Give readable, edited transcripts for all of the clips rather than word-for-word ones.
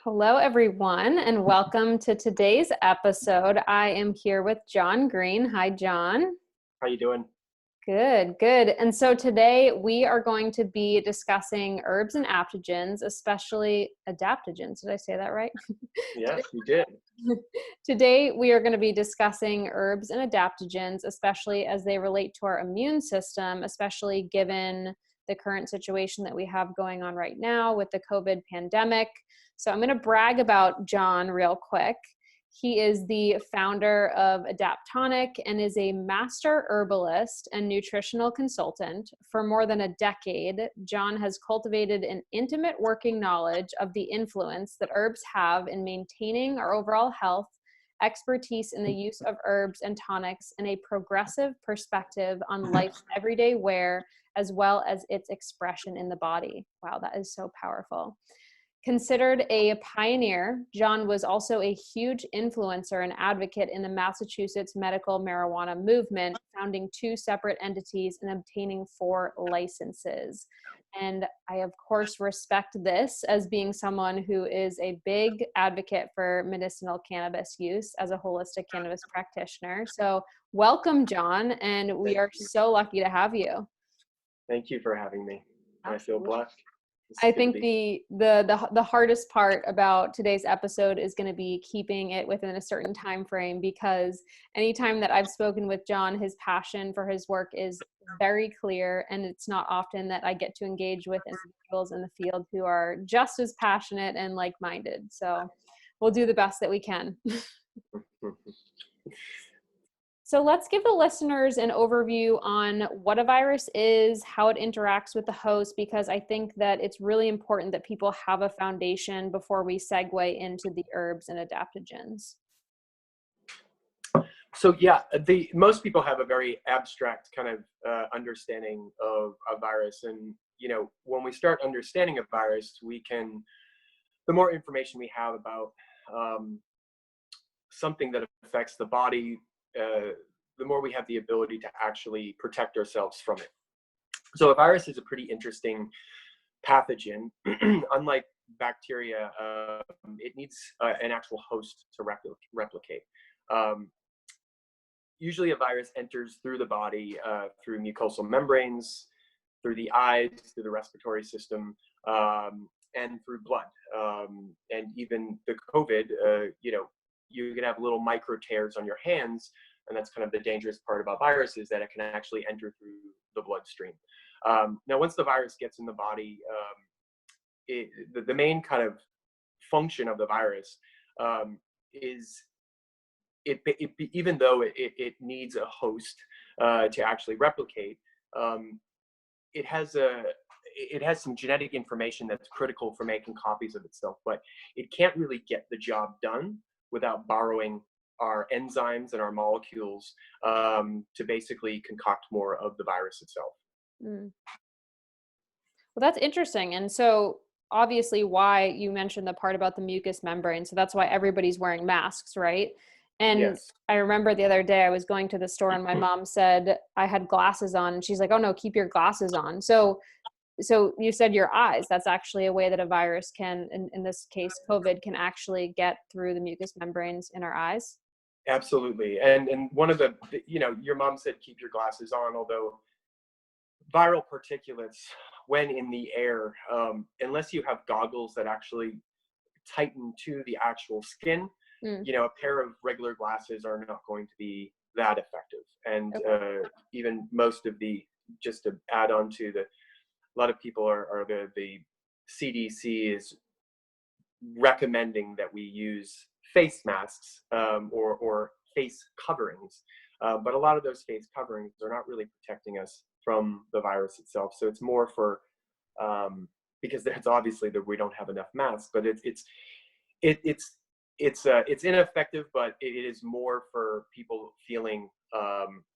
Hello, everyone, and welcome to today's episode. I am here with John Greene. Hi, John. How you doing? Good, good. And so today we are going to be discussing herbs and adaptogens, especially adaptogens. Did I say that right? Yes, you did. Today we are going to be discussing herbs and adaptogens, especially as they relate to our immune system, especially given the current situation that we have going on right now with the COVID pandemic. So I'm going to brag about John real quick. He is the founder of Adaptonic and is a master herbalist and nutritional consultant. For more than a decade, John has cultivated an intimate working knowledge of the influence that herbs have in maintaining our overall health, expertise in the use of herbs and tonics, and a progressive perspective on life's everyday wear, as well as its expression in the body. Wow, that is so powerful. Considered a pioneer, John was also a huge influencer and advocate in the Massachusetts medical marijuana movement, founding 2 separate entities and obtaining 4 licenses. And I, of course, respect this as being someone who is a big advocate for medicinal cannabis use as a holistic cannabis practitioner. So welcome, John, and we are so lucky to have you. Thank you for having me. I feel blessed. I think the hardest part about today's episode is going to be keeping it within a certain time frame, because anytime that I've spoken with John, his passion for his work is very clear, and it's not often that I get to engage with individuals in the field who are just as passionate and like-minded. So we'll do the best that we can. So let's give the listeners an overview on what a virus is, how it interacts with the host, because I think that it's really important that people have a foundation before we segue into the herbs and adaptogens. So yeah, most people have a very abstract kind of understanding of a virus. And, when we start understanding a virus, the more information we have about something that affects the body, the more we have the ability to actually protect ourselves from it. So a virus is a pretty interesting pathogen. Unlike bacteria, it needs an actual host to replicate. Usually a virus enters through the body, through mucosal membranes, through the eyes, through the respiratory system, and through blood. And even the COVID, you can have little micro tears on your hands, and that's kind of the dangerous part about viruses, that it can actually enter through the bloodstream. Now, once the virus gets in the body, the main kind of function of the virus is even though it needs a host to actually replicate, it has some genetic information that's critical for making copies of itself, but it can't really get the job done without borrowing our enzymes and our molecules to basically concoct more of the virus itself. Well, that's interesting. And so obviously why you mentioned the part about the mucous membrane. So that's why everybody's wearing masks, right? And Yes. I remember the other day I was going to the store and my mom said I had glasses on, and she's like, "Oh no, keep your glasses on." So you said your eyes, that's actually a way that a virus can, in this case, COVID, can actually get through the mucous membranes in our eyes. Absolutely. And one of the, your mom said keep your glasses on, although viral particulates, when in the air, unless you have goggles that actually tighten to the actual skin, a pair of regular glasses are not going to be that effective. And even most of just to add on to a lot of people the CDC is recommending that we use face masks or face coverings. But a lot of those face coverings are not really protecting us from the virus itself. So it's more for, because it's obviously that we don't have enough masks, but it's ineffective, but it is more for people feeling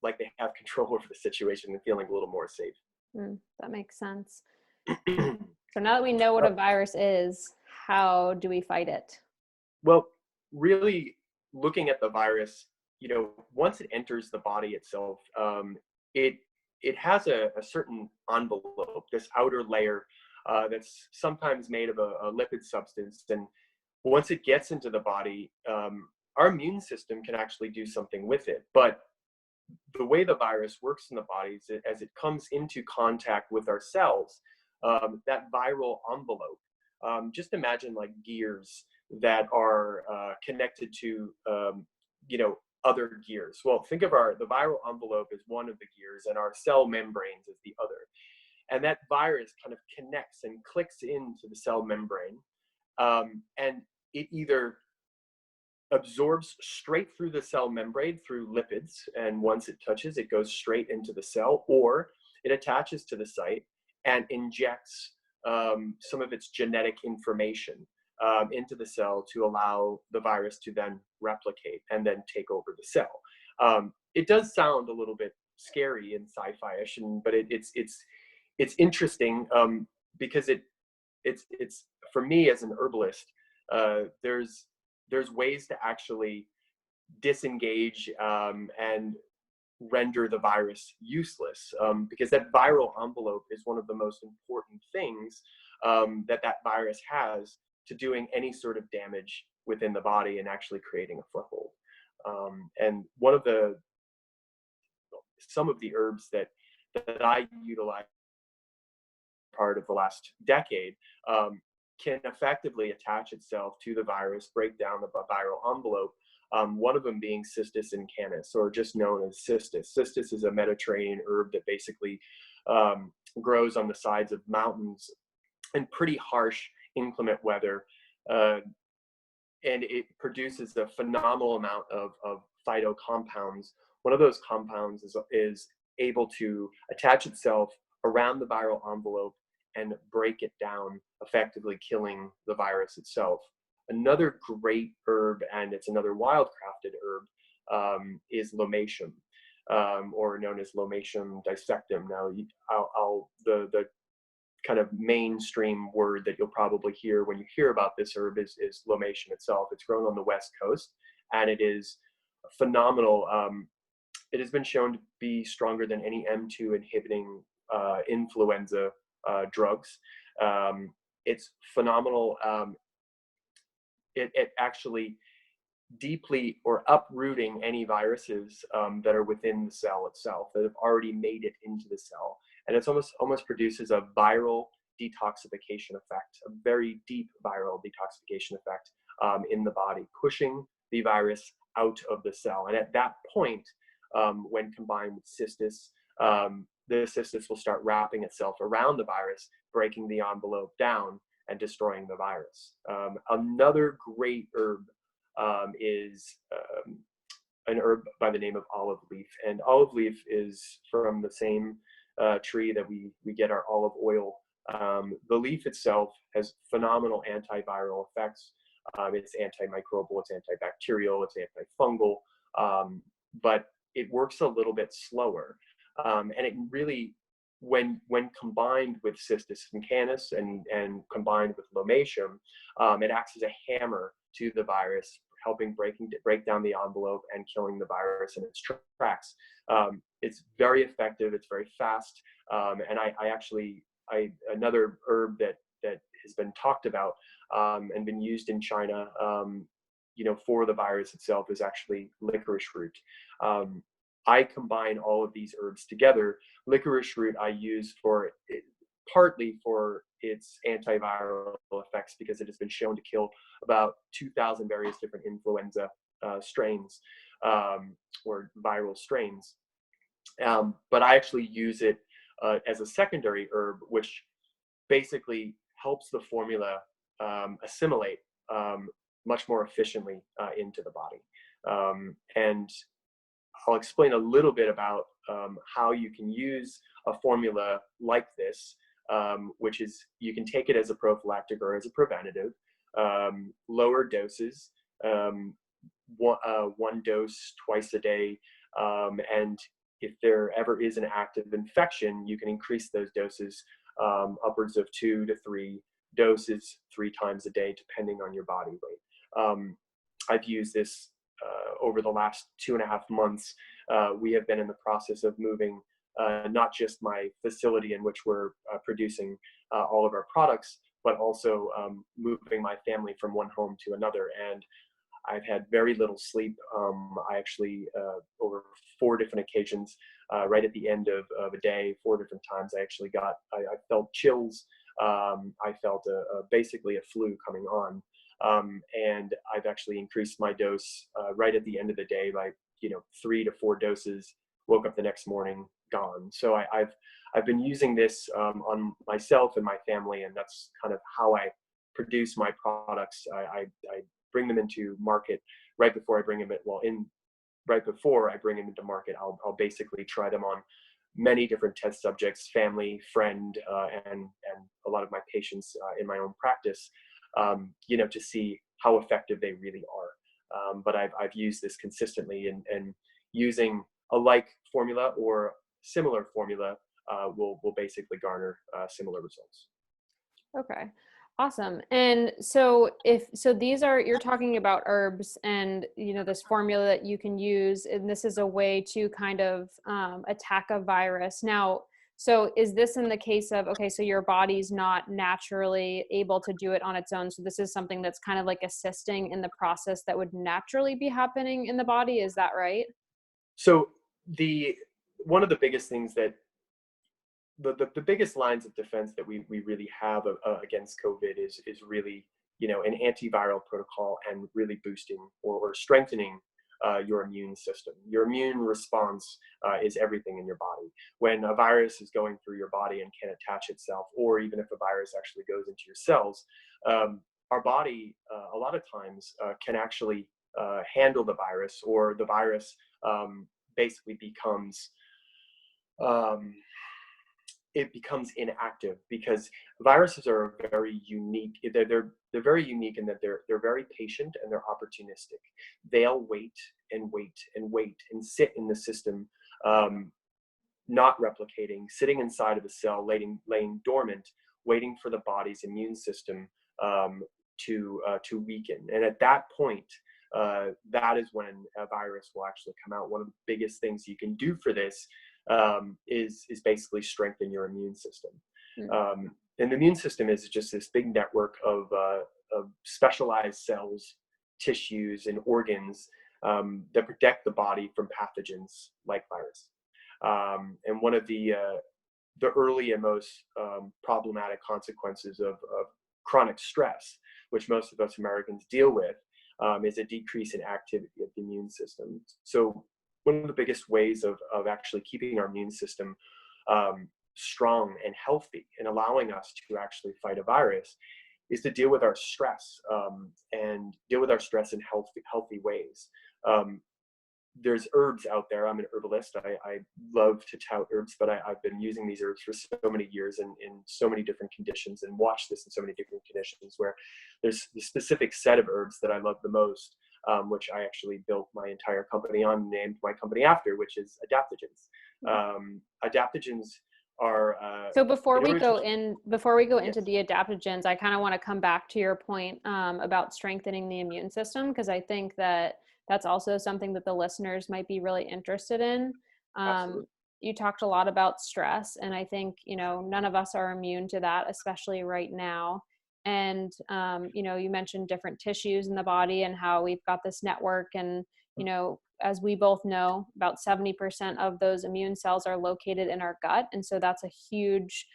like they have control over the situation and feeling a little more safe. That makes sense. So now that we know what a virus is, how do we fight it? Well, really looking at the virus, once it enters the body itself, it has a certain envelope, this outer layer that's sometimes made of a lipid substance. And once it gets into the body, our immune system can actually do something with it. But the way the virus works in the body is as it comes into contact with our cells, that viral envelope, just imagine like gears that are connected to, other gears. Well, think of the viral envelope as one of the gears and our cell membranes as the other. And that virus kind of connects and clicks into the cell membrane. And it either absorbs straight through the cell membrane through lipids, and once it touches, it goes straight into the cell, or it attaches to the site and injects some of its genetic information into the cell to allow the virus to then replicate and then take over the cell. It does sound a little bit scary and sci-fi-ish, but it's interesting, because it's for me as an herbalist, there's ways to actually disengage and render the virus useless, because that viral envelope is one of the most important things that virus has to doing any sort of damage within the body and actually creating a foothold. And some of the herbs that I utilize part of the last decade can effectively attach itself to the virus, break down the viral envelope. One of them being Cistus incanis, or just known as cistus. Cistus is a Mediterranean herb that basically grows on the sides of mountains in pretty harsh, inclement weather. And it produces a phenomenal amount of phytocompounds. One of those compounds is able to attach itself around the viral envelope and break it down, effectively killing the virus itself. Another great herb, and it's another wildcrafted herb, is Lomatium, or known as Lomatium dissectum. Now, the kind of mainstream word that you'll probably hear when you hear about this herb is Lomatium itself. It's grown on the West Coast, and it is phenomenal. It has been shown to be stronger than any M2 inhibiting influenza drugs. It's phenomenal. It actually deeply or uprooting any viruses that are within the cell itself that have already made it into the cell. And it's almost produces a viral detoxification effect, a very deep viral detoxification effect in the body, pushing the virus out of the cell. And at that point, when combined with cistus, the cistus will start wrapping itself around the virus, breaking the envelope down and destroying the virus. Another great herb is an herb by the name of olive leaf. And olive leaf is from the same tree that we get our olive oil. The leaf itself has phenomenal antiviral effects. It's antimicrobial, it's antibacterial, it's antifungal, but it works a little bit slower. And it really, when combined with Cistus incanis and combined with Lomatium, it acts as a hammer to the virus, helping break down the envelope and killing the virus in its tracks. It's very effective. It's very fast. And another herb that has been talked about and been used in China, for the virus itself is actually licorice root. I combine all of these herbs together. Licorice root I use partly for its antiviral effects, because it has been shown to kill about 2,000 various different influenza strains or viral strains. But I actually use it as a secondary herb, which basically helps the formula assimilate much more efficiently into the body. And I'll explain a little bit about how you can use a formula like this, which is you can take it as a prophylactic or as a preventative, lower doses, one dose twice a day, and if there ever is an active infection, you can increase those doses upwards of 2 to 3 doses 3 times a day, depending on your body weight. I've used this over the last 2.5 months. We have been in the process of moving not just my facility in which we're producing all of our products, but also moving my family from one home to another. And I've had very little sleep. I actually, over 4 different occasions, right at the end of a day, 4 different times, I felt chills. I felt basically a flu coming on. And I've actually increased my dose right at the end of the day by, 3 to 4 doses, woke up the next morning, gone. So I've been using this on myself and my family, and that's kind of how I produce my products. I bring them into market right before I bring them right before I bring them into market. I'll basically try them on many different test subjects, family, friend, and a lot of my patients in my own practice, to see how effective they really are. But I've used this consistently, and using a like formula or similar formula will basically garner similar results. Okay. Awesome. And so you're talking about herbs and, this formula that you can use, and this is a way to kind of attack a virus. Now, so is this in the case of, okay, so your body's not naturally able to do it on its own. So this is something that's kind of like assisting in the process that would naturally be happening in the body. Is that right? So one of the biggest things that the biggest lines of defense that we really have against COVID is really, an antiviral protocol and really boosting or strengthening your immune system. Your immune response is everything in your body. When a virus is going through your body and can attach itself, or even if a virus actually goes into your cells, our body a lot of times can actually handle the virus, or the virus basically becomes it becomes inactive, because viruses are very unique. They're very unique in that they're very patient and they're opportunistic. They'll wait and wait and wait and sit in the system, not replicating, sitting inside of the cell, laying dormant, waiting for the body's immune system to weaken. And at that point, that is when a virus will actually come out. One of the biggest things you can do for this is basically strengthen your immune system. And the immune system is just this big network of specialized cells, tissues, and organs that protect the body from pathogens like virus. And one of the early and most problematic consequences of chronic stress, which most of us Americans deal with, is a decrease in activity of the immune system. So one of the biggest ways of actually keeping our immune system strong and healthy and allowing us to actually fight a virus is to deal with our stress, and deal with our stress in healthy ways. There's herbs out there. I'm an herbalist. I love to tout herbs, but I've been using these herbs for so many years and in so many different conditions, and watched this in so many different conditions, where there's the specific set of herbs that I love the most, which I actually built my entire company on, named my company after, which is Adaptogens. Adaptogens are so before we go into the adaptogens, I kind of want to come back to your point about strengthening the immune system, because I think that that's also something that the listeners might be really interested in. You talked a lot about stress, and I think, none of us are immune to that, especially right now. And, you mentioned different tissues in the body and how we've got this network, and, as we both know, about 70% of those immune cells are located in our gut. And so that's a huge,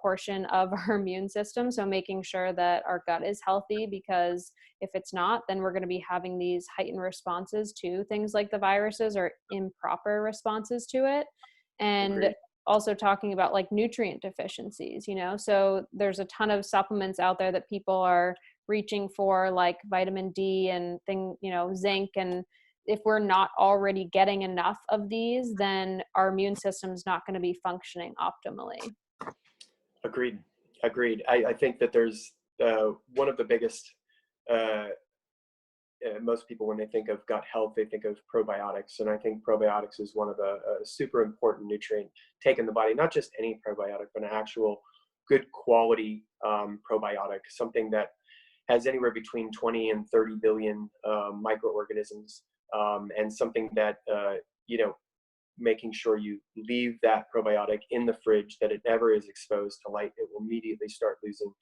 portion of our immune system. So making sure that our gut is healthy, because if it's not, then we're going to be having these heightened responses to things like the viruses, or improper responses to it. And Agreed. also talking about like nutrient deficiencies, so there's a ton of supplements out there that people are reaching for, like vitamin D and zinc. And if we're not already getting enough of these, then our immune system's not going to be functioning optimally. Agreed. I think that there's one of the biggest, most people, when they think of gut health, they think of probiotics. And I think probiotics is one of the super important nutrient take in the body, not just any probiotic, but an actual good quality probiotic, something that has anywhere between 20 and 30 billion microorganisms, and something that, making sure you leave that probiotic in the fridge, that it never is exposed to light. It will immediately start losing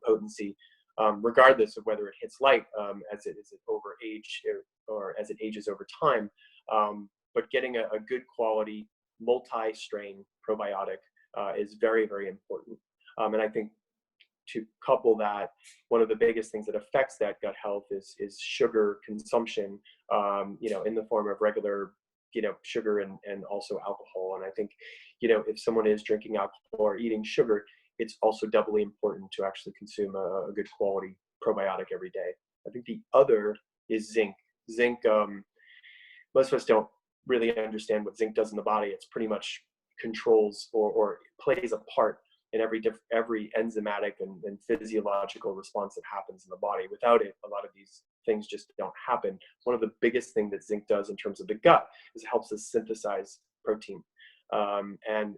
potency, regardless of whether it hits light as it over age or as it ages over time. But getting a good quality multi-strain probiotic is very, very important. And I think to couple that, one of the biggest things that affects that gut health is sugar consumption, in the form of regular, sugar and also alcohol. And I think, if someone is drinking alcohol or eating sugar, it's also doubly important to actually consume a good quality probiotic every day. I think the other is zinc. Zinc, most of us don't really understand what zinc does in the body. It's pretty much controls or plays a part in every enzymatic and physiological response that happens in the body. Without it, a lot of these things just don't happen. One of the biggest things that zinc does in terms of the gut is it helps us synthesize protein. And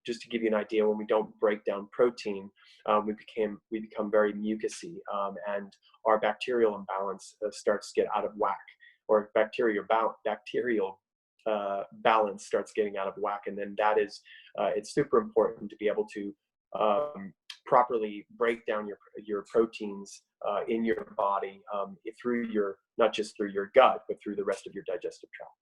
just to give you an idea, when we don't break down protein, we become very mucousy, and our bacterial imbalance starts to get out of whack, or bacterial balance starts getting out of whack. And then that is, it's super important to be able to properly break down your proteins in your body, through not just through your gut, but through the rest of your digestive tract.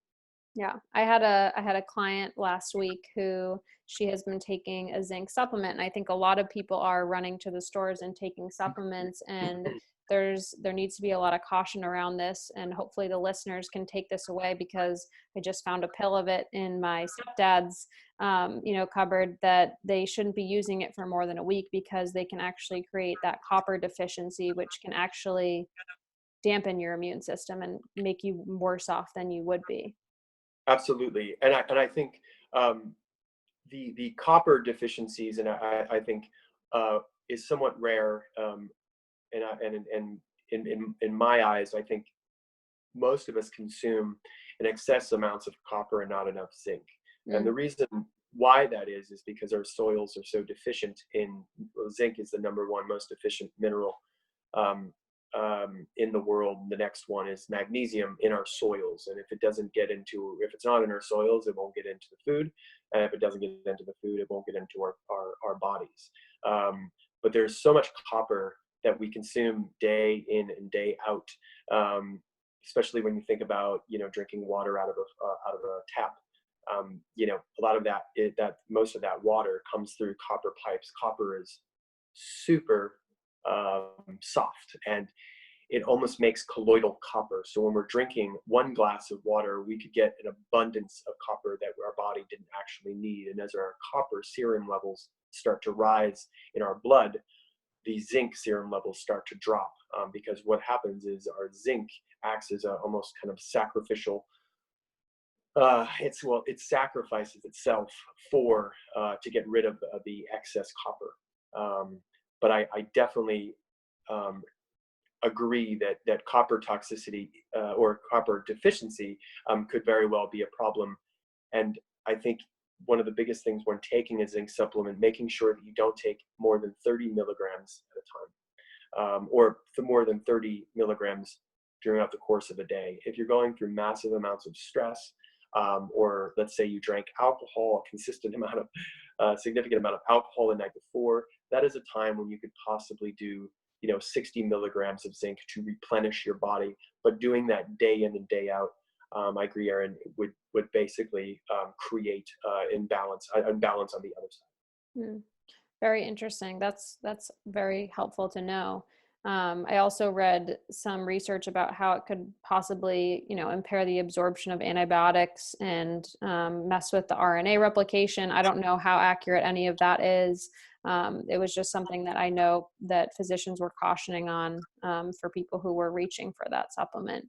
Yeah, I had a client last week who she has been taking a zinc supplement, and I think a lot of people are running to the stores and taking supplements, and there needs to be a lot of caution around this, and hopefully the listeners can take this away, because I just found a pill of it in my stepdad's cupboard that they shouldn't be using it for more than a week, because they can actually create that copper deficiency, which can actually dampen your immune system and make you worse off than you would be. Absolutely. And I think the copper deficiencies, and I think is somewhat rare. And in my eyes, I think most of us consume in excess amounts of copper and not enough zinc. And the reason why that is because our soils are so deficient in zinc. Is the number one most deficient mineral in the world. The next one is magnesium in our soils. And if it's not in our soils, it won't get into the food. And if it doesn't get into the food, it won't get into our bodies. But there's so much copper that we consume day in and day out, especially when you think about, drinking water out of a tap. A lot of most of that water comes through copper pipes. Copper is super soft, and it almost makes colloidal copper. So when we're drinking one glass of water, we could get an abundance of copper that our body didn't actually need. And as our copper serum levels start to rise in our blood, the zinc serum levels start to drop, because what happens is our zinc acts as a almost kind of sacrificial. It sacrifices itself to get rid of the excess copper. But I definitely agree that copper toxicity or copper deficiency could very well be a problem. And I think one of the biggest things when taking a zinc supplement, making sure that you don't take more than 30 milligrams at a time, or more than 30 milligrams throughout the course of a day. If you're going through massive amounts of stress, or let's say you drank alcohol, a significant amount of alcohol the night before, that is a time when you could possibly do 60 milligrams of zinc to replenish your body. But doing that day in and day out, I agree, Erin, would basically create imbalance on the other side. Very interesting. That's very helpful to know. I also read some research about how it could possibly, impair the absorption of antibiotics and mess with the RNA replication. I don't know how accurate any of that is. It was just something that I know that physicians were cautioning on for people who were reaching for that supplement.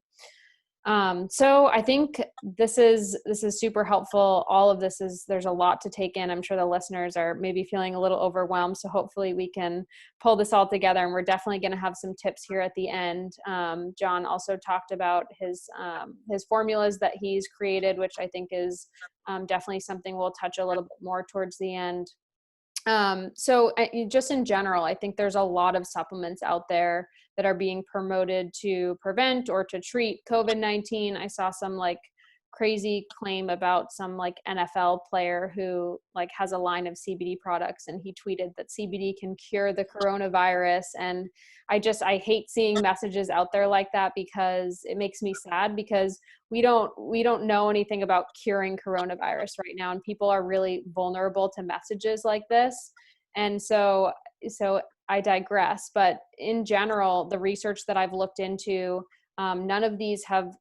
So I think this is super helpful. All of this there's a lot to take in. I'm sure the listeners are maybe feeling a little overwhelmed. So hopefully we can pull this all together, and we're definitely going to have some tips here at the end. John also talked about his formulas that he's created, which I think is definitely something we'll touch a little bit more towards the end. So just in general, I think there's a lot of supplements out there that are being promoted to prevent or to treat COVID-19. I saw some crazy claim about some like NFL player who like has a line of CBD products, and he tweeted that CBD can cure the coronavirus. And I hate seeing messages out there like that, because it makes me sad, because we don't know anything about curing coronavirus right now, and people are really vulnerable to messages like this. And so I digress, but in general, the research that I've looked into, none of these have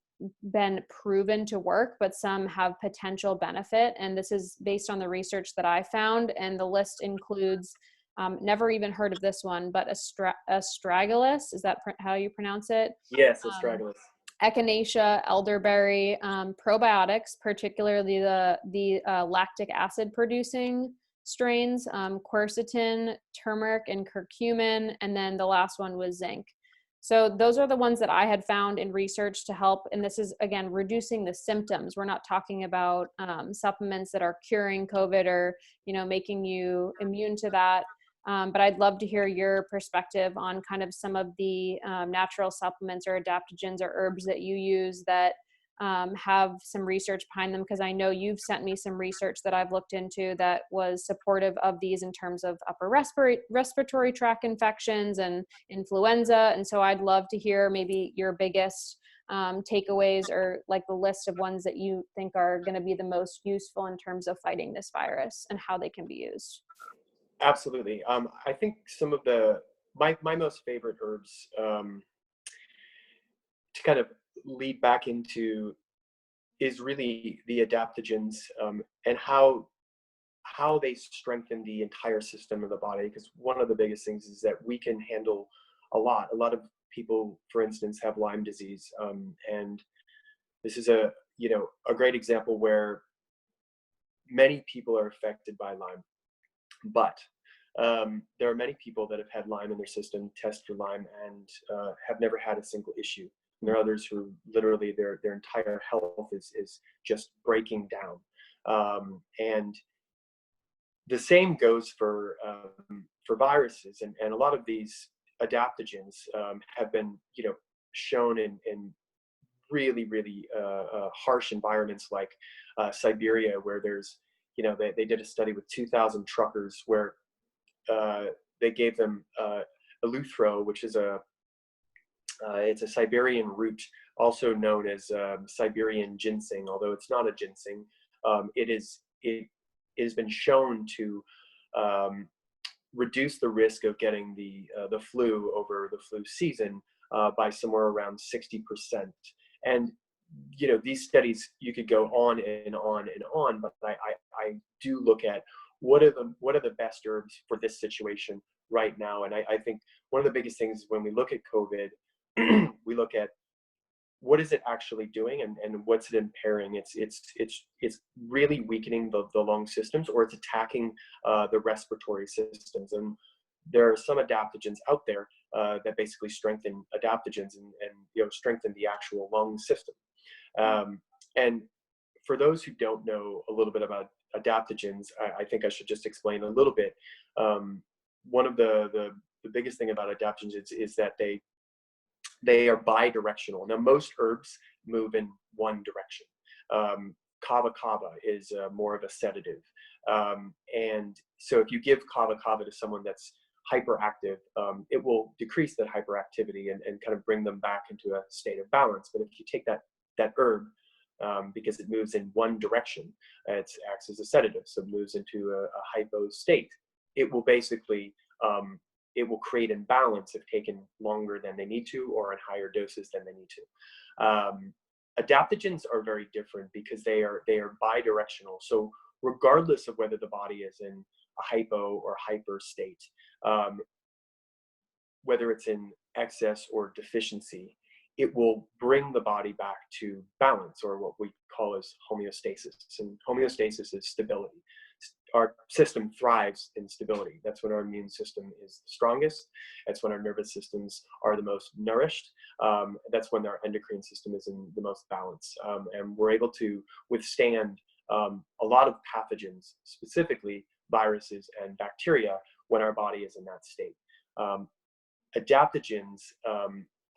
been proven to work, but some have potential benefit. And this is based on the research that I found. And the list includes, never even heard of this one, but astragalus, is that how you pronounce it? Yes, astragalus. Echinacea, elderberry, probiotics, particularly the lactic acid producing strains, quercetin, turmeric, and curcumin. And then the last one was zinc. So those are the ones that I had found in research to help. And this is, again, reducing the symptoms. We're not talking about supplements that are curing COVID or, making you immune to that. But I'd love to hear your perspective on kind of some of the natural supplements or adaptogens or herbs that you use that have some research behind them, because I know you've sent me some research that I've looked into that was supportive of these in terms of upper respiratory tract infections and influenza. And so I'd love to hear maybe your biggest takeaways, or like the list of ones that you think are going to be the most useful in terms of fighting this virus and how they can be used. Absolutely. I think some of my most favorite herbs, to kind of lead back into, is really the adaptogens, and how they strengthen the entire system of the body. Because one of the biggest things is that we can handle a lot. A lot of people, for instance, have Lyme disease, and this is a great example where many people are affected by Lyme, but there are many people that have had Lyme in their system, test for Lyme, and have never had a single issue. And there are others who literally their entire health is just breaking down. And the same goes for viruses, and a lot of these adaptogens have been shown in really harsh environments like Siberia, where there's they did a study with 2,000 truckers where they gave them eleuthero, which is it's a Siberian root, also known as Siberian ginseng. Although it's not a ginseng, it has been shown to reduce the risk of getting the flu over the flu season by somewhere around 60%. And these studies, you could go on and on and on, but I do look at what are the best herbs for this situation right now. And I think one of the biggest things when we look at COVID, we look at what is it actually doing, and what's it impairing. It's really weakening the lung systems, or it's attacking the respiratory systems. And there are some adaptogens out there that basically strengthen adaptogens and strengthen the actual lung system. And for those who don't know a little bit about adaptogens, I think I should just explain a little bit. One of the biggest thing about adaptogens is that they are bi-directional. Now, most herbs move in one direction. Kava kava is more of a sedative. And so if you give kava kava to someone that's hyperactive, it will decrease that hyperactivity and kind of bring them back into a state of balance. But if you take that herb, because it moves in one direction, it acts as a sedative, so it moves into a hypo state. It will basically it will create imbalance if taken longer than they need to, or in higher doses than they need to. Adaptogens are very different because they are bidirectional. So regardless of whether the body is in a hypo or hyper state, whether it's in excess or deficiency, it will bring the body back to balance, or what we call as homeostasis. And homeostasis is stability. Our system thrives in stability. That's when our immune system is the strongest. That's when our nervous systems are the most nourished. That's when our endocrine system is in the most balance. And we're able to withstand a lot of pathogens, specifically viruses and bacteria, when our body is in that state. Adaptogens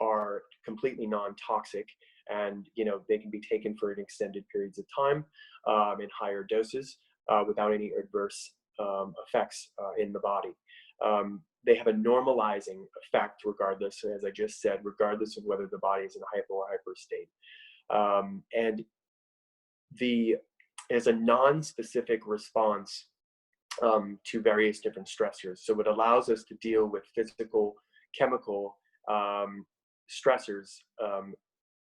are completely non-toxic. and they can be taken for an extended periods of time in higher doses without any adverse effects in the body. They have a normalizing effect, regardless, as I just said, regardless of whether the body is in a hypo or hyper state. And is a non-specific response to various different stressors. So it allows us to deal with physical, chemical stressors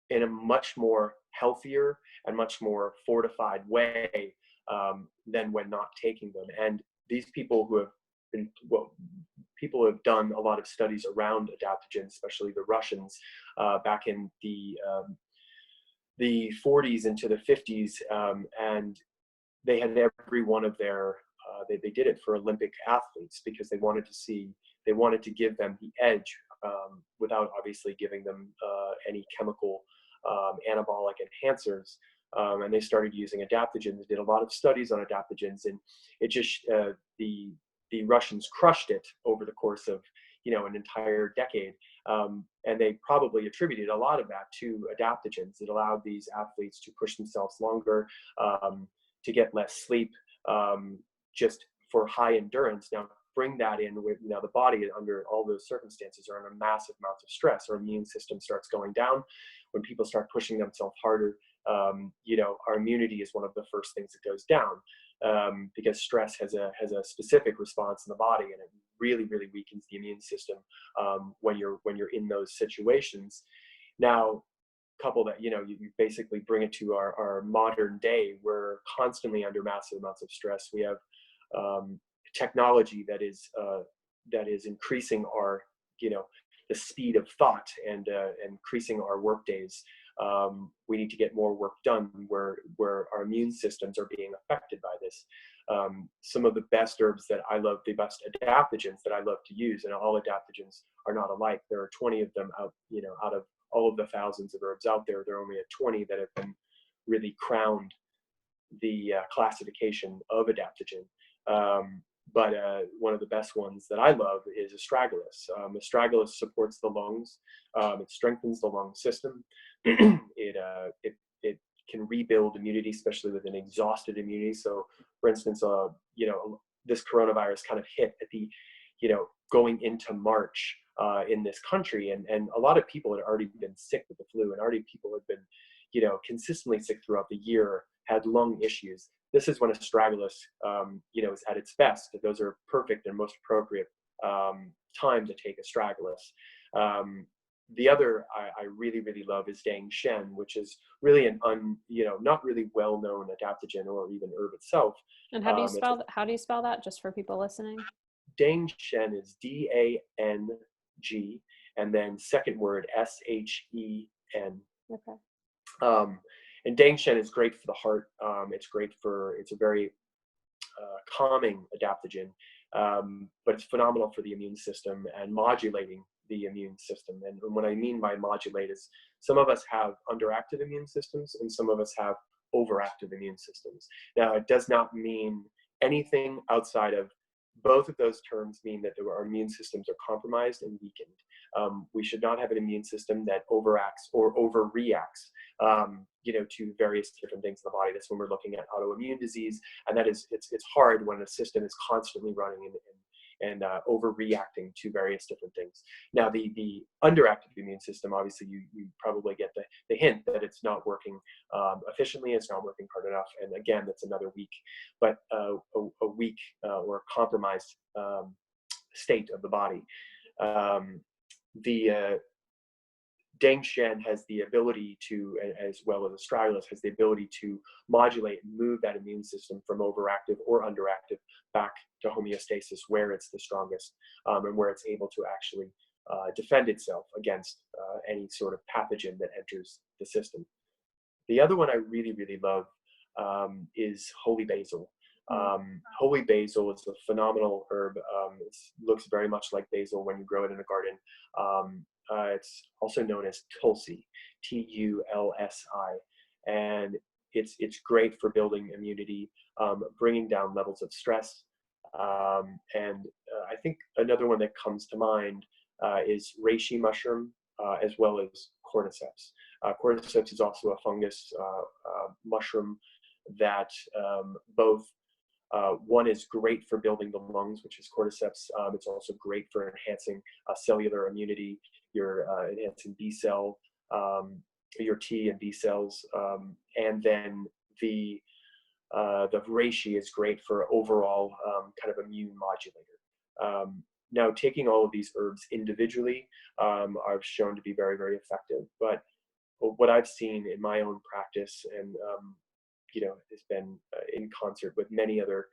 in a much more healthier and much more fortified way than when not taking them. And these people who have been, people have done a lot of studies around adaptogens, especially the Russians, back in the 40s into the 50s, and they had every one of their they did it for Olympic athletes because they wanted to give them the edge without obviously giving them any chemical anabolic enhancers. And they started using adaptogens, did a lot of studies on adaptogens, and it just the Russians crushed it over the course of an entire decade. And they probably attributed a lot of that to adaptogens. It allowed these athletes to push themselves longer, to get less sleep, just for high endurance. Now, bring that in with the body under all those circumstances are under massive amounts of stress. Our immune system starts going down. When people start pushing themselves harder, our immunity is one of the first things that goes down, because stress has a specific response in the body, and it really weakens the immune system when you're in those situations. Now, couple that, you basically bring it to our modern day. We're constantly under massive amounts of stress. We have technology that is increasing our, the speed of thought and increasing our work days. We need to get more work done where our immune systems are being affected by this. Some of the best herbs that I love, the best adaptogens that I love to use, and all adaptogens are not alike. There are 20 of them out of all of the thousands of herbs out there. There are only 20 that have been really crowned the classification of adaptogen. But one of the best ones that I love is astragalus. Astragalus supports the lungs. It strengthens the lung system. It can rebuild immunity, especially with an exhausted immunity. So, for instance, this coronavirus kind of hit at the, going into March in this country, and a lot of people had already been sick with the flu, and already people had been, consistently sick throughout the year, had lung issues. This is when astragalus, is at its best. Those are perfect and most appropriate time to take astragalus. The other I really love is Dang Shen, which is really not really well-known adaptogen or even herb itself. And how do you spell that, just for people listening? Dang Shen is Dang, and then second word Shen. Okay. And Dang Shen is great for the heart. It's a very calming adaptogen, but it's phenomenal for the immune system and modulating the immune system. And what I mean by modulate is some of us have underactive immune systems and some of us have overactive immune systems. Now, it does not mean anything outside of both of those terms mean that our immune systems are compromised and weakened. We should not have an immune system that overacts or overreacts, to various different things in the body. That's when we're looking at autoimmune disease, and that is, it's hard when a system is constantly running and overreacting to various different things. Now, the underactive immune system, obviously, you probably get the hint that it's not working efficiently, it's not working hard enough, and again, that's another weak, but a weak or compromised state of the body. The Dang Shen has the ability to, as well as astragalus, has the ability to modulate and move that immune system from overactive or underactive back to homeostasis, where it's the strongest, and where it's able to actually defend itself against any sort of pathogen that enters the system. The other one I really love is holy basil. Holy basil is a phenomenal herb. It looks very much like basil when you grow it in a garden. It's also known as Tulsi, Tulsi, and it's great for building immunity, bringing down levels of stress, and I think another one that comes to mind is reishi mushroom, as well as cordyceps. Cordyceps is also a fungus mushroom that both one is great for building the lungs, which is cordyceps. It's also great for enhancing cellular immunity, your enhancing B cell, your T and B cells, and then the reishi is great for overall kind of immune modulator. Now, taking all of these herbs individually are shown to be very, very effective. But what I've seen in my own practice, and has been in concert with many other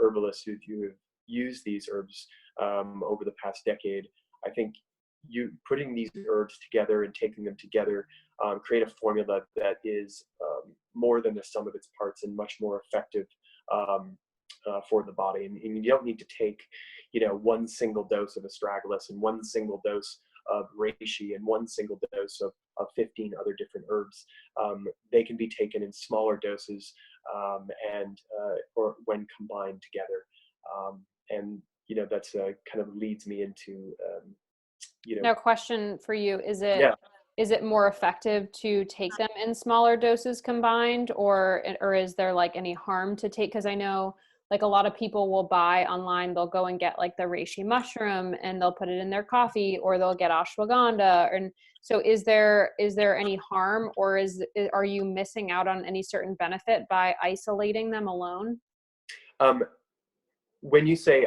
herbalists who have used these herbs over the past decade, I think you putting these herbs together and taking them together create a formula that is more than the sum of its parts and much more effective for the body. And you don't need to take, one single dose of astragalus and one single dose of reishi and one single dose of 15 other different herbs. They can be taken in smaller doses or when combined together. And that's kind of leads me into Now, question for you: yeah. Is it more effective to take them in smaller doses combined, or is there like any harm to take? Because I know like a lot of people will buy online, they'll go and get like the reishi mushroom and they'll put it in their coffee, or they'll get ashwagandha. And so is there any harm, or are you missing out on any certain benefit by isolating them alone? When you say,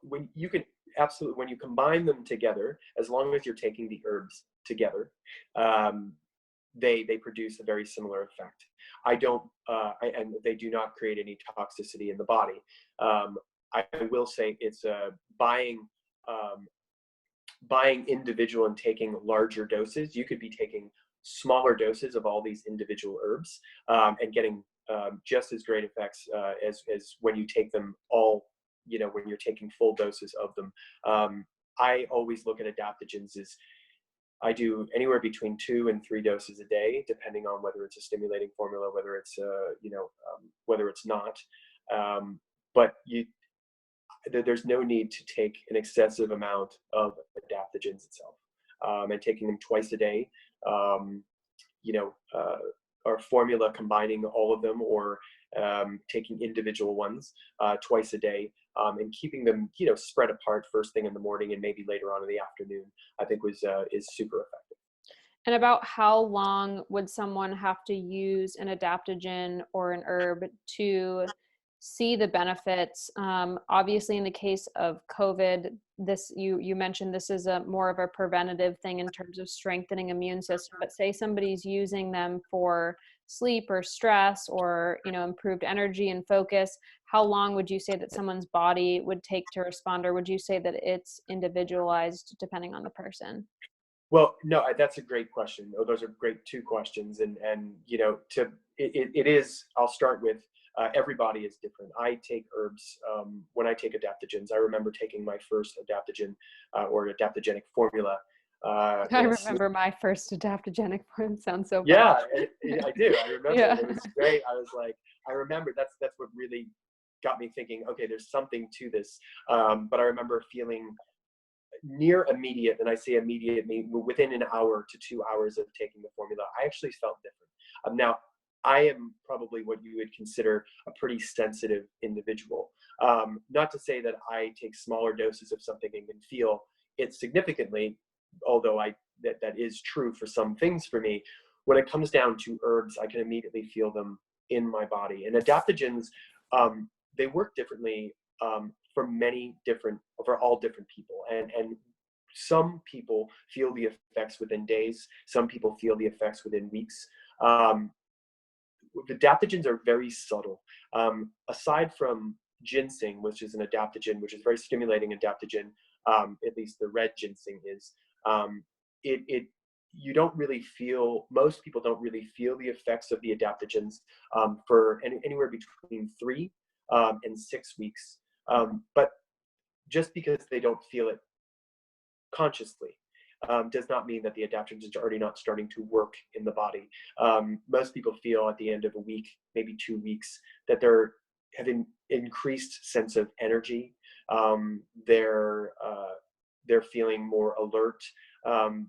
when you can absolutely, when you combine them together, as long as you're taking the herbs together, they produce a very similar effect. And they do not create any toxicity in the body. I will say it's buying individual and taking larger doses. You could be taking smaller doses of all these individual herbs and getting just as great effects as when you take them all, when you're taking full doses of them. I always look at adaptogens as I do anywhere between 2 and 3 doses a day, depending on whether it's a stimulating formula, whether it's whether it's not. But there's no need to take an excessive amount of adaptogens itself. And taking them twice a day, our formula combining all of them, or taking individual ones twice a day, and keeping them spread apart first thing in the morning and maybe later on in the afternoon, I think is super effective. And about how long would someone have to use an adaptogen or an herb to see the benefits? Obviously, in the case of COVID, you mentioned this is more of a preventative thing in terms of strengthening immune system. But say somebody's using them for sleep or stress or improved energy and focus. How long would you say that someone's body would take to respond, or would you say that it's individualized depending on the person? Well, no, that's a great question. Oh, those are great 2 questions, and it is. I'll start with everybody is different. I take herbs when I take adaptogens. I remember taking my first adaptogen or adaptogenic formula. I remember my first adaptogenic form. Sounds so fun. Yeah, I do. I remember Yeah. It was great. I was like, I remember that's what really got me thinking. Okay, there's something to this. But I remember feeling near immediate, and I say immediate, within an hour to 2 hours of taking the formula, I actually felt different. Now, I am probably what you would consider a pretty sensitive individual. Not to say that I take smaller doses of something and can feel it significantly, although that is true for some things for me. When it comes down to herbs, I can immediately feel them in my body. And adaptogens, they work differently for all different people. And some people feel the effects within days. Some people feel the effects within weeks. Adaptogens are very subtle. Aside from ginseng, which is an adaptogen, which is very stimulating adaptogen, at least the red ginseng is, you don't really feel, most people don't really feel the effects of the adaptogens for anywhere between 3 and 6 weeks. But just because they don't feel it consciously does not mean that the adaptogens are already not starting to work in the body. Most people feel at the end of a week, maybe 2 weeks, that they're having increased sense of energy. They're feeling more alert.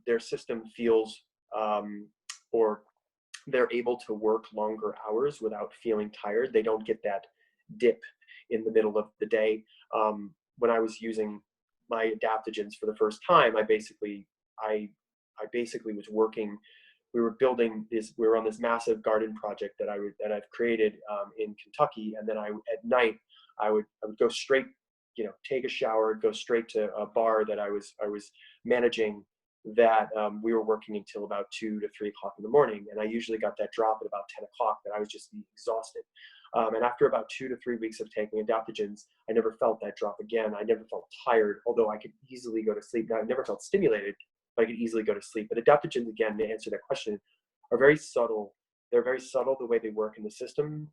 Their system feels or they're able to work longer hours without feeling tired. They don't get that dip in the middle of the day. When I was using my adaptogens for the first time, I basically was working. We were on this massive garden project that I've created in Kentucky, and then at night I would go straight, take a shower, go straight to a bar that I was managing, that we were working until about 2 to 3 o'clock in the morning. And I usually got that drop at about 10 o'clock that I was just exhausted. And after about 2 to 3 weeks of taking adaptogens, I never felt that drop again. I never felt tired, although I could easily go to sleep. Now, I never felt stimulated, but I could easily go to sleep. But adaptogens, again, to answer that question, are very subtle. They're very subtle the way they work in the system.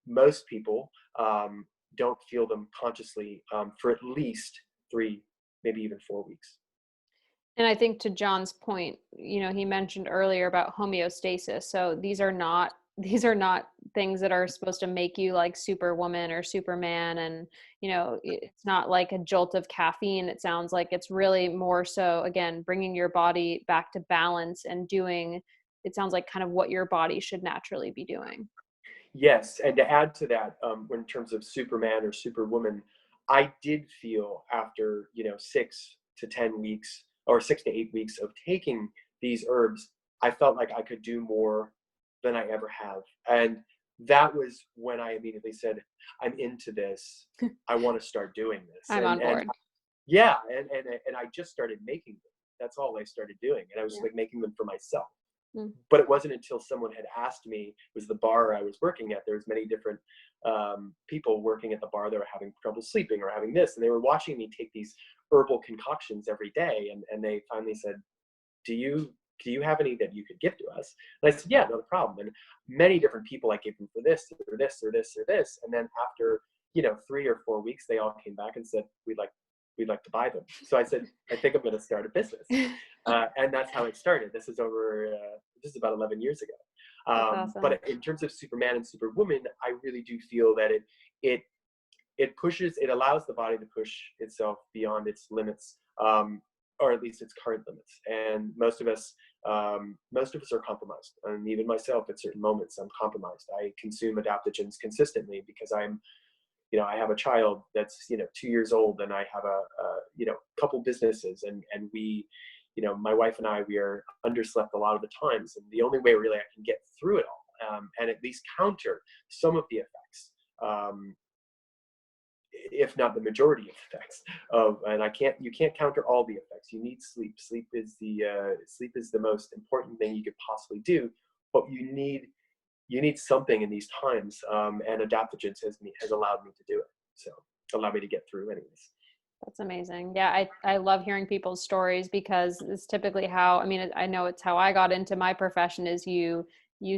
Most people don't feel them consciously for at least 3, maybe even 4 weeks. And I think to John's point, he mentioned earlier about homeostasis. So these are not things that are supposed to make you like Superwoman or Superman. And, it's not like a jolt of caffeine. It sounds like it's really more so, again, bringing your body back to balance and doing, it sounds like kind of what your body should naturally be doing. Yes, and to add to that, in terms of Superman or Superwoman, I did feel after 6 to 10 weeks or 6 to 8 weeks of taking these herbs, I felt like I could do more than I ever have, and that was when I immediately said, "I'm into this. I want to start doing this." I'm on board. Yeah, and I just started making them. That's all I started doing, and I was like making them for myself. But it wasn't until someone had asked me, it was the bar I was working at. There was many different people working at the bar that were having trouble sleeping or having this, and they were watching me take these herbal concoctions every day, and they finally said, do you have any that you could give to us? And I said, yeah, no problem. And many different people, I gave them for this or this or this or this, and then after 3 or 4 weeks, they all came back and said, we'd like to buy them. So I said, I think I'm going to start a business. And that's how it started. This is about 11 years ago. Awesome. But in terms of Superman and Superwoman, I really do feel that it allows the body to push itself beyond its limits, or at least its current limits. And most of us are compromised. And even myself, at certain moments, I'm compromised. I consume adaptogens consistently because I have a child that's 2 years old, and I have a couple businesses, and we, my wife and I, we are underslept a lot of the times, and the only way really I can get through it all, and at least counter some of the effects, if not the majority of effects and you can't counter all the effects. You need sleep. Sleep is the most important thing you could possibly do, but you need something in these times, and adaptogens has allowed me to do it. So allowed me to get through anyways. That's amazing. Yeah, I love hearing people's stories, because it's typically how, I know it's how I got into my profession, is you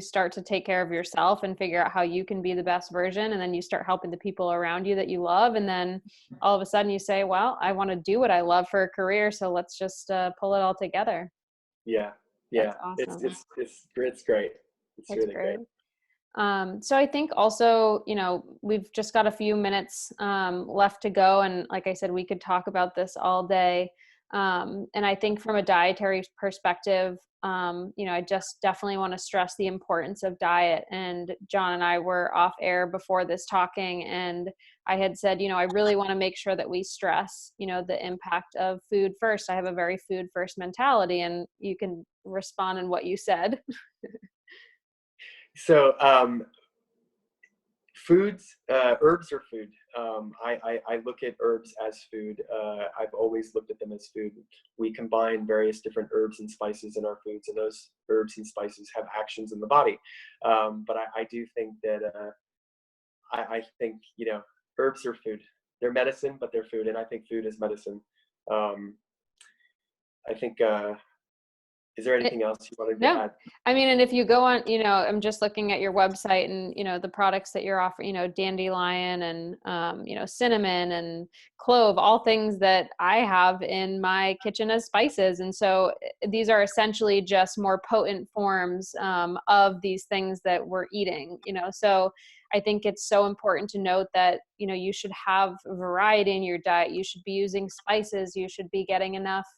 start to take care of yourself and figure out how you can be the best version, and then you start helping the people around you that you love, and then all of a sudden you say, well, I want to do what I love for a career, so let's just pull it all together. Yeah. That's awesome. It's great. It's That's really great. great. So I think also, we've just got a few minutes left to go. And like I said, we could talk about this all day. And I think from a dietary perspective, I just definitely want to stress the importance of diet. And John and I were off air before this talking, and I had said, I really want to make sure that we stress, the impact of food first. I have a very food first mentality, and you can respond in what you said. So herbs are food. I look at herbs as food. I've always looked at them as food. We combine various different herbs and spices in our foods, and those herbs and spices have actions in the body. But I do think that I think herbs are food. They're medicine, but they're food, and I think food is medicine. I think. Is there anything else you wanted to add? And if you go on, I'm just looking at your website, and, the products that you're offering, dandelion and, cinnamon and clove, all things that I have in my kitchen as spices. And so these are essentially just more potent forms of these things that we're eating, so I think it's so important to note that, you should have variety in your diet. You should be using spices. You should be getting enough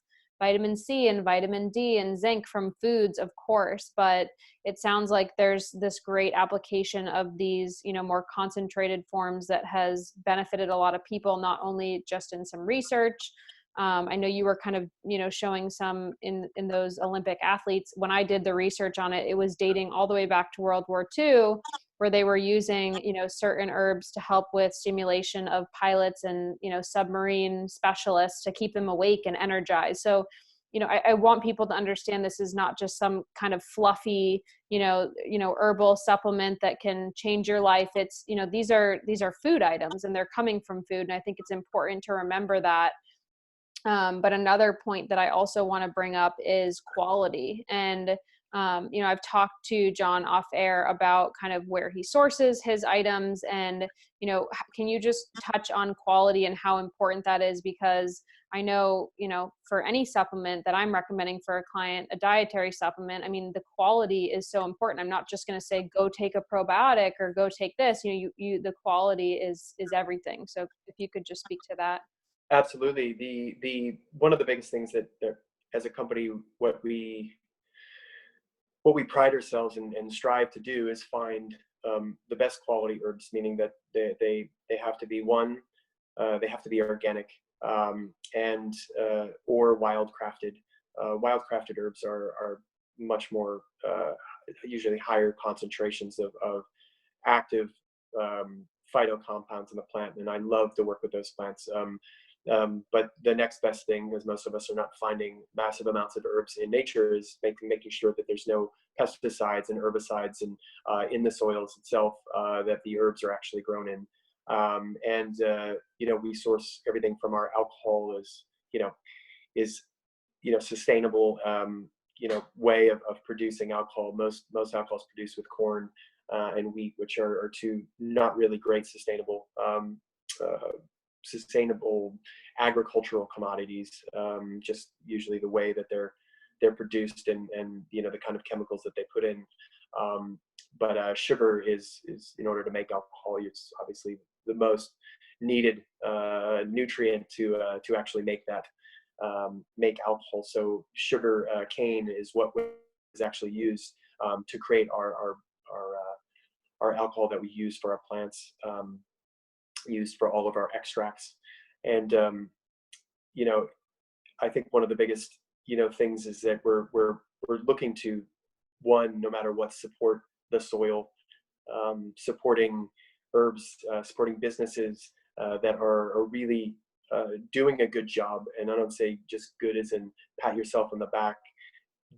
vitamin C and vitamin D and zinc from foods, of course, but it sounds like there's this great application of these, more concentrated forms that has benefited a lot of people, not only just in some research. I know you were kind of, showing some in those Olympic athletes. When I did the research on it, it was dating all the way back to World War II, where they were using, certain herbs to help with stimulation of pilots and, submarine specialists to keep them awake and energized. So, I want people to understand this is not just some kind of fluffy, herbal supplement that can change your life. It's, these are food items and they're coming from food. And I think it's important to remember that. But another point that I also want to bring up is quality. And, I've talked to John off air about kind of where he sources his items. And, can you just touch on quality and how important that is? Because I know, for any supplement that I'm recommending for a client, a dietary supplement, I mean, the quality is so important. I'm not just going to say, go take a probiotic or go take this, the quality is everything. So if you could just speak to that. Absolutely. The one of the biggest things that as a company, what we pride ourselves and strive to do is find the best quality herbs, meaning that they have to be they have to be organic, and or wild crafted. Wild crafted herbs are much more usually higher concentrations of active phyto compounds in the plant, and I love to work with those plants. But the next best thing, as most of us are not finding massive amounts of herbs in nature, is making sure that there's no pesticides and herbicides in the soils itself, that the herbs are actually grown in. We source everything from our alcohol is sustainable, way of producing alcohol. Most alcohol is produced with corn and wheat, which are two not really great sustainable agricultural commodities, just usually the way that they're produced and the kind of chemicals that they put in. But sugar is in order to make alcohol, it's obviously the most needed nutrient to actually make alcohol. So sugar cane is what is actually used to create our alcohol that we use for our plants, used for all of our extracts. And I think one of the biggest things is that we're looking to, one, no matter what, support the soil, supporting herbs, supporting businesses that are really doing a good job. And I don't say just good as in pat yourself on the back,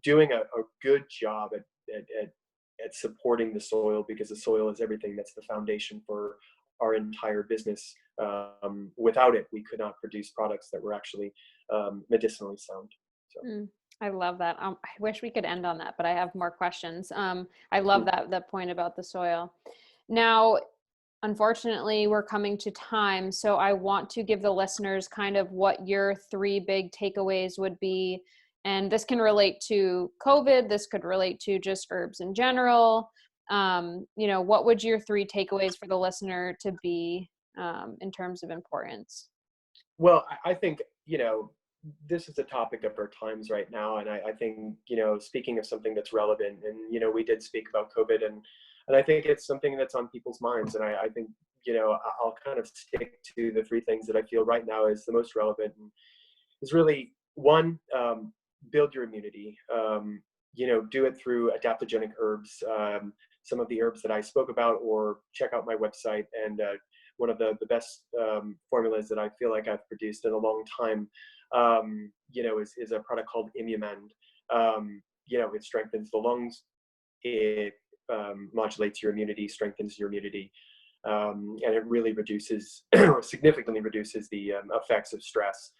doing a good job at supporting the soil, because the soil is everything. That's the foundation for our entire business. Without it, we could not produce products that were actually medicinally sound. So. I love that. I wish we could end on that, but I have more questions. I love that point about the soil. Now, unfortunately, we're coming to time, so I want to give the listeners kind of what your 3 big takeaways would be. And this can relate to COVID. This could relate to just herbs in general. What would your 3 takeaways for the listener to be in terms of importance? Well, I think, this is a topic of our times right now. And I think, speaking of something that's relevant, and, we did speak about COVID, and I think it's something that's on people's minds. And I think, I'll kind of stick to the 3 things that I feel right now is the most relevant, and is really, one, build your immunity. Do it through adaptogenic herbs, some of the herbs that I spoke about, or check out my website. And one of the best formulas that I feel like I've produced in a long time, is a product called Immumend. It strengthens the lungs, it modulates your immunity, strengthens your immunity, and it really significantly reduces the effects of stress.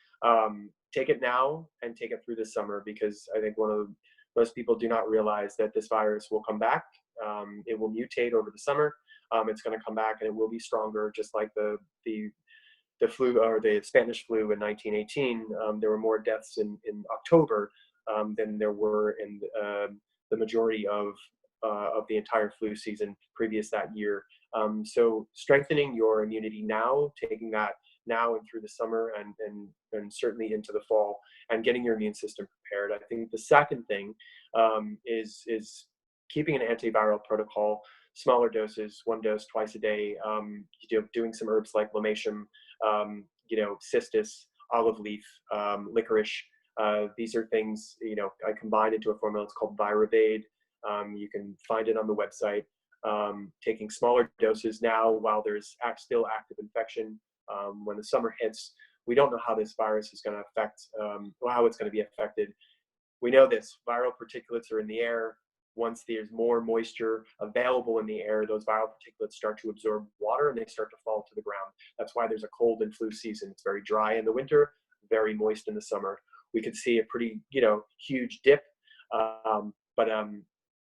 Take it now and take it through the summer, because I think most people do not realize that this virus will come back. It will mutate over the summer. It's going to come back, and it will be stronger, just like the flu, or the Spanish flu in 1918. There were more deaths in October than there were in the majority of the entire flu season previous that year. So strengthening your immunity now, taking that now and through the summer and certainly into the fall, and getting your immune system prepared. I think the second thing is keeping an antiviral protocol, smaller doses, 1 dose twice a day, doing some herbs like lomatium, cistus, olive leaf, licorice. These are things, I combine into a formula. It's called Viravade. You can find it on the website. Taking smaller doses now while there's still active infection. When the summer hits, we don't know how this virus is going to affect, how it's going to be affected. We know this, viral particulates are in the air. Once there's more moisture available in the air, those viral particulates start to absorb water and they start to fall to the ground. That's why there's a cold and flu season. It's very dry in the winter, very moist in the summer. We could see a pretty, huge dip, but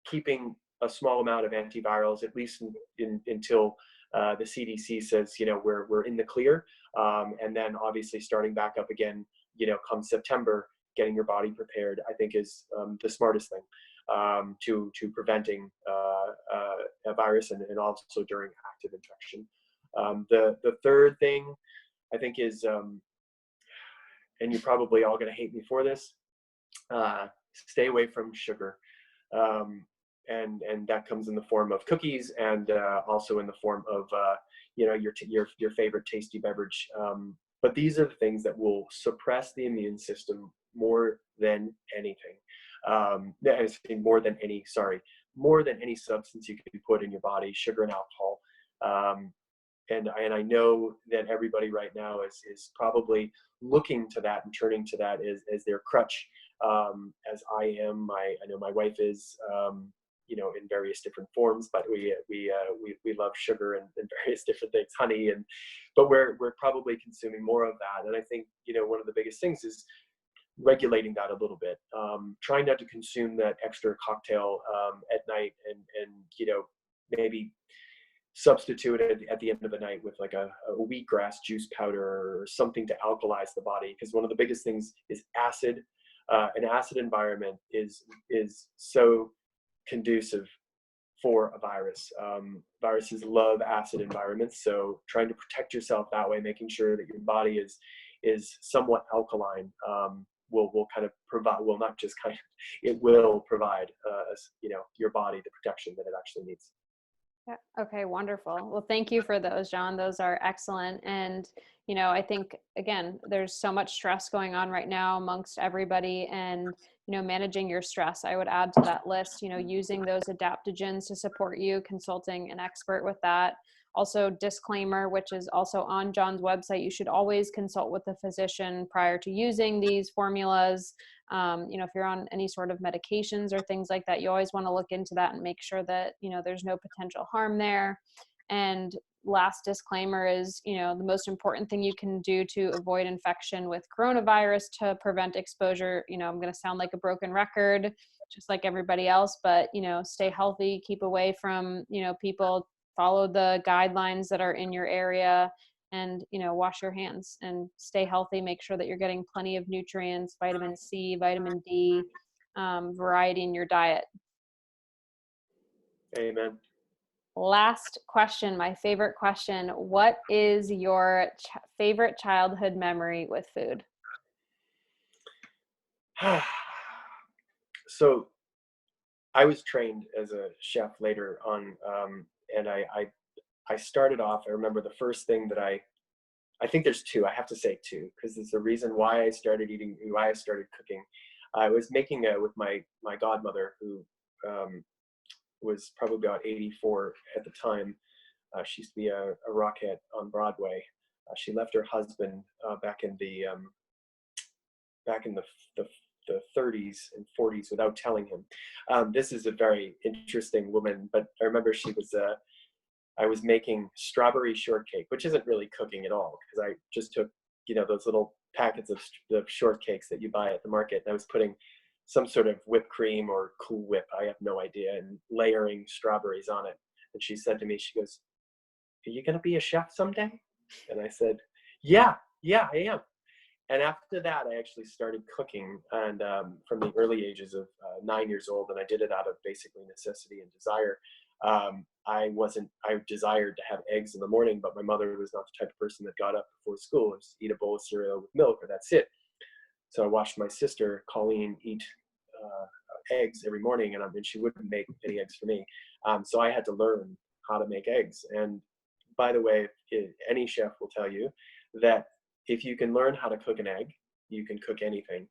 keeping a small amount of antivirals, at least until the CDC says, we're in the clear. And then obviously starting back up again, come September, getting your body prepared, I think is the smartest thing to preventing a virus and also during active infection. The third thing I think is, and you're probably all going to hate me for this, stay away from sugar. And that comes in the form of cookies and also in the form of your favorite tasty beverage. But these are the things that will suppress the immune system more than anything. More than any substance you can put in your body, sugar and alcohol. And I know that everybody right now is probably looking to that and turning to that as their crutch, as I am. I know my wife is, in various different forms, but we love sugar and various different things, honey, but we're probably consuming more of that. And I think, one of the biggest things is regulating that a little bit, trying not to consume that extra cocktail at night, and maybe substitute it at the end of the night with like a wheatgrass juice powder or something to alkalize the body. Because one of the biggest things is acid. An acid environment is so conducive for a virus. Viruses love acid environments, so trying to protect yourself that way, making sure that your body is somewhat alkaline, will kind of provide, well, not just kind of, it will provide your body the protection that it actually needs. Yeah. Okay, wonderful. Well, thank you for those, John. Those are excellent. And, I think, again, there's so much stress going on right now amongst everybody, and, managing your stress, I would add to that list, using those adaptogens to support you, consulting an expert with that. Also, disclaimer, which is also on John's website, you should always consult with a physician prior to using these formulas. If you're on any sort of medications or things like that, you always want to look into that and make sure that, there's no potential harm there. And last disclaimer is, the most important thing you can do to avoid infection with coronavirus to prevent exposure, I'm going to sound like a broken record, just like everybody else, but, stay healthy, keep away from, people, follow the guidelines that are in your area, and, wash your hands and stay healthy. Make sure that you're getting plenty of nutrients, vitamin C, vitamin D, variety in your diet. Amen. Last question, my favorite question. What is your favorite childhood memory with food? So I was trained as a chef later on, and I started off, I remember the first thing that I think there's two, I have to say two, because it's the reason why I started cooking. I was making with my godmother, who was probably about 84 at the time. She used to be a rockette on Broadway. She left her husband back in the 30s and 40s without telling him. This is a very interesting woman, but I remember I was making strawberry shortcake, which isn't really cooking at all, because I just took, those little packets of shortcakes that you buy at the market, and I was putting some sort of whipped cream or Cool Whip, I have no idea, and layering strawberries on it. And she said to me, she goes, "Are you going to be a chef someday?" And I said, yeah, I am. And after that, I actually started cooking, and from the early ages of 9 years old, and I did it out of basically necessity and desire. I desired to have eggs in the morning, but my mother was not the type of person that got up before school and just eat a bowl of cereal with milk, or that's it. So I watched my sister Colleen eat eggs every morning, and she wouldn't make any eggs for me. So I had to learn how to make eggs. And by the way, any chef will tell you that if you can learn how to cook an egg, you can cook anything,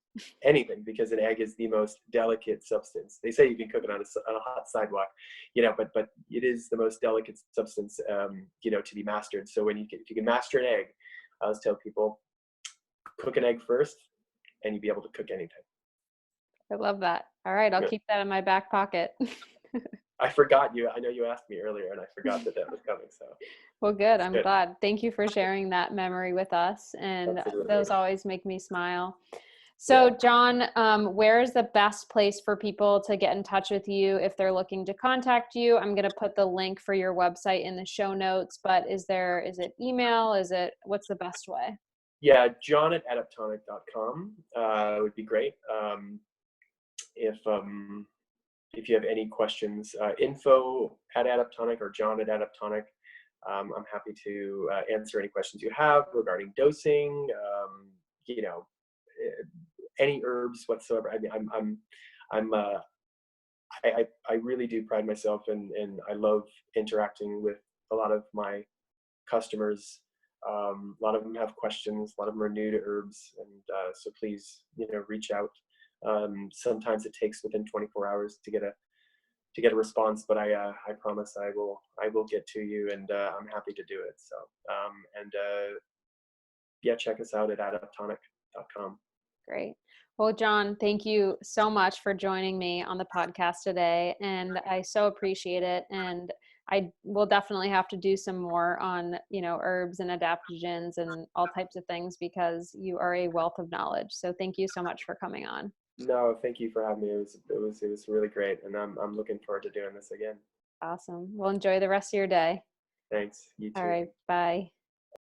because an egg is the most delicate substance. They say you can cook it on a hot sidewalk, but it is the most delicate substance, to be mastered. So if you can master an egg, I always tell people, cook an egg first, and you'll be able to cook anything. I love that. All right, I'll keep that in my back pocket. I forgot you. I know you asked me earlier, and I forgot that was coming. So, well, good. I'm glad. Thank you for sharing that memory with us, and Absolutely. Those always make me smile. So, John, where is the best place for people to get in touch with you if they're looking to contact you? I'm going to put the link for your website in the show notes, but is it email? What's the best way? Yeah, john@adaptonic.com would be great. If you have any questions, info@Adaptonic or John@Adaptonic. I'm happy to answer any questions you have regarding dosing, any herbs whatsoever. I mean, I really do pride myself, and I love interacting with a lot of my customers. A lot of them have questions. A lot of them are new to herbs, and so please, reach out. Sometimes it takes within 24 hours to get a response, but I promise I will get to you, and I'm happy to do it. So check us out at adaptonic.com. Great. Well, John, thank you so much for joining me on the podcast today, and I so appreciate it. And I will definitely have to do some more on, herbs and adaptogens and all types of things, because you are a wealth of knowledge. So thank you so much for coming on. No, thank you for having me. It was really great, and I'm looking forward to doing this again. Awesome. Well, enjoy the rest of your day. Thanks. You too. All right. Bye.